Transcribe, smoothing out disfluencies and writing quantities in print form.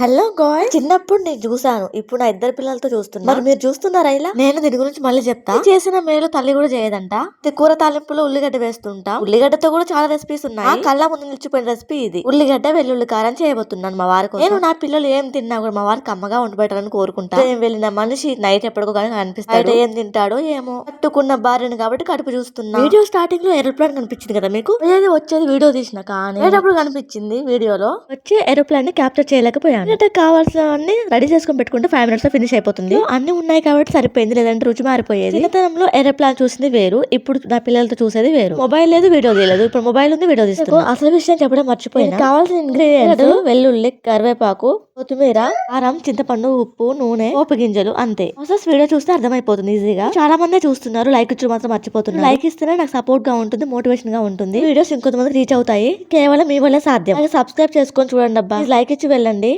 Hello guy, చిన్నప్పుడు నేను చూసాను. ఇప్పుడు నా ఇద్దరు పిల్లలతో చూస్తున్నా. మరి మీరు చూస్తున్నారా ఇలా? నేను దీని గురించి మళ్ళీ చెప్తా. చేసిన మేలు తల్లి కూడా చేయదంట. కూర తాలింపులో ఉల్లిగడ్డ వేస్తుంటా. ఉల్లిగడ్డతో కూడా చాలా రెసిపీస్ ఉన్నాయి. కళ్ళ ముందు నిలిచిపోయిన రెసిపీ ఇది. ఉల్లిగడ్డ వెల్లుల్లి కారం చేయబోతున్నాను మా వారి కోసం. నేను నా పిల్లలు ఏం తిన్నా కూడా మా వారికి అమ్మగా ఉండిపెట్టాలని కోరుకుంటా. ఏం వెళ్ళిన మనిషి నైట్ ఎప్పటికో కానీ కనిపిస్తాడు. ఏం తింటాడో ఏమో. కట్టుకున్న భార్యను కాబట్టి కడుపు చూస్తున్నా. వీడియో స్టార్టింగ్ లో ఏరోప్లేన్ కనిపించింది కదా మీకు? వచ్చేది వీడియో తీసిన కానీ కనిపించింది వీడియోలో వచ్చి ఏరోప్లేన్ ని క్యాప్చర్ చేయలేకపోయాను. కావాల్సినవన్నీ రెడీ చేసుకుని పెట్టుకుంటే 5 minutes లో ఫినిష్ అయిపోతుంది. అన్ని ఉన్నాయి కాబట్టి సరిపోయింది, లేదంటే రుచి మారిపోయేది. చిన్నతనంలో ఏరోప్లాన్ చూసింది వేరు, ఇప్పుడు నా పిల్లలతో చూసేది వేరు. మొబైల్ లేదు, వీడియో తీయలేదు. ఇప్పుడు మొబైల్ ఉంది, వీడియో తీస్తున్నా. అసలు విషయం చెప్పడం మర్చిపోయినా. కావాల్సిన ఇంగ్రీడియంట్స్ వెల్లుల్లి, కరివేపాకు, కొత్తిమీర, కారం, చింతపండు, ఉప్పు, నూనె, పోపు గింజలు అంతే. ప్రాసెస్ వీడియో చూస్తే అర్థమైపోతుంది ఈజీగా. చాలా మంది చూస్తున్నారు, లైక్ ఇచ్చి మాత్రం మర్చిపోతున్నారు. లైక్ ఇస్తేనే నాకు సపోర్ట్ గా ఉంటుంది, మోటివేషన్ గా ఉంటుంది. వీడియోస్ ఇంకొంతమంది రీచ్ అవుతాయి. కేవలం మీ వల్ల సాధ్యం. సబ్స్క్రైబ్ చేసుకొని చూడండి అబ్బా. లైక్ ఇచ్చి వెళ్ళండి.